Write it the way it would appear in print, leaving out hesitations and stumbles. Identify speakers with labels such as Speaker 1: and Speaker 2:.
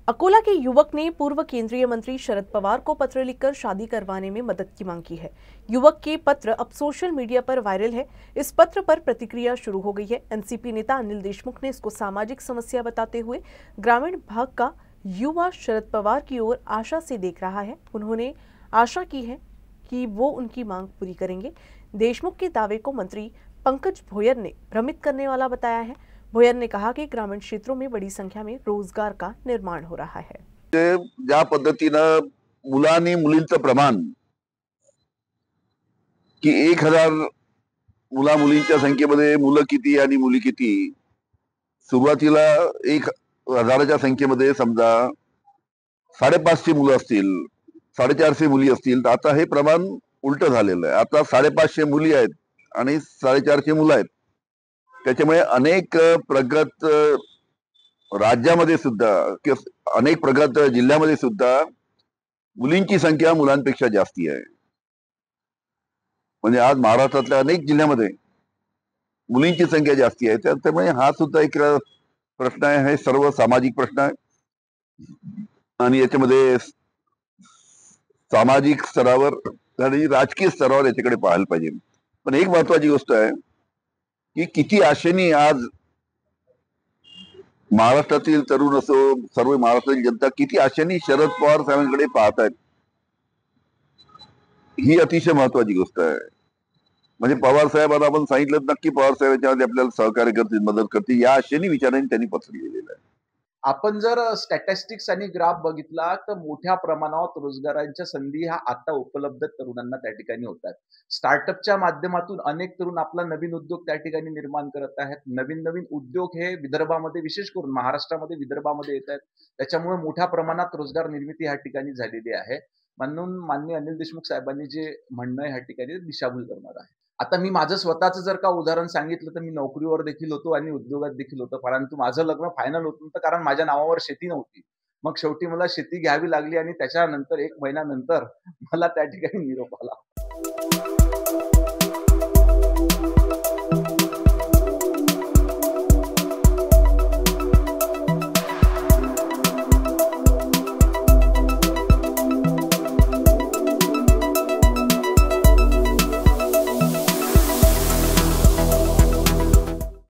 Speaker 1: अकोला के युवक ने पूर्व केंद्रीय मंत्री शरद पवार को पत्र लिखकर शादी करवाने में मदद की मांग की है। युवक के पत्र अब सोशल मीडिया पर वायरल है। इस पत्र पर प्रतिक्रिया शुरू हो गई है। एनसीपी नेता अनिल देशमुख ने इसको सामाजिक समस्या बताते हुए ग्रामीण भाग का युवा शरद पवार की ओर आशा से देख रहा है। उन्होंने आशा की है कि वो उनकी मांग पूरी करेंगे। देशमुख के दावे को मंत्री पंकज भोयर ने भ्रमित करने वाला बताया है। भोयर ने कहा कि ग्रामीण क्षेत्रों में बड़ी संख्या में रोजगार का निर्माण हो रहा है।
Speaker 2: ज्या पद्धतीनं मुलांनी मुलींचं प्रमाण की 1000 मुला मुलींच्या संख्येमध्ये मुलं किती आणि मुली किती, सुरुवातीला 1000च्या संख्येमध्ये समजा 550 मुलं असतील, 450 मुली असतील, तर आता हे प्रमाण उलट झालेलं आहे. आता 550 मुली आहेत आणि 450 मुलं आहेत. त्याच्यामुळे अनेक प्रगत राज्यामध्ये सुद्धा किंवा अनेक प्रगत जिल्ह्यामध्ये सुद्धा मुलींची संख्या मुलांपेक्षा जास्ती आहे. म्हणजे आज महाराष्ट्रातल्या अनेक जिल्ह्यामध्ये मुलींची संख्या जास्ती आहे. त्यामुळे हा सुद्धा एक प्रश्न आहे. हे सर्व सामाजिक प्रश्न आहे आणि याच्यामध्ये सामाजिक स्तरावर आणि राजकीय स्तरावर याच्याकडे पाहायला पाहिजे. पण एक महत्वाची गोष्ट आहे की किती आशेने आज महाराष्ट्रातील तरुण असो, सर्व महाराष्ट्रातील जनता किती आशेने शरद पवार साहेबांकडे पाहत आहेत, ही अतिशय महत्वाची गोष्ट आहे. म्हणजे पवार साहेबांना आपण सांगितलं नक्की पवार साहेब याच्यामध्ये आपल्याला सहकार्य करतील, मदत करतील, या आशेने विचाराने त्यांनी पत्र लिहिलेलं आहे.
Speaker 3: आपण जर स्टॅटिस्टिक्स आणि ग्राफ बघितला तर मोठ्या प्रमाणावर रोजगारांच्या संधी ह्या आता उपलब्ध तरुणांना त्या ठिकाणी होतात. स्टार्टअपच्या माध्यमातून अनेक तरुण आपला नवीन उद्योग त्या ठिकाणी निर्माण करत आहेत. नवीन नवीन उद्योग हे विदर्भामध्ये, विशेष करून महाराष्ट्रामध्ये, विदर्भामध्ये येत आहेत. त्याच्यामुळे मोठ्या प्रमाणात रोजगार निर्मिती ह्या ठिकाणी झालेली आहे. म्हणून माननीय अनिल देशमुख साहेबांनी जे म्हणणं ह्या ठिकाणी दिशाभूल करणार आहे. आता मी माझं स्वतःचं जर का उदाहरण सांगितलं तर मी नोकरीवर देखील होतो आणि उद्योगात देखील होतो. परंतु माझं लग्न फायनल होत नव्हतं कारण माझ्या नावावर शेती नव्हती. मग शेवटी मला शेती घ्यावी लागली आणि त्याच्यानंतर 1 महिन्यानंतर मला त्या ठिकाणी निरोप आला.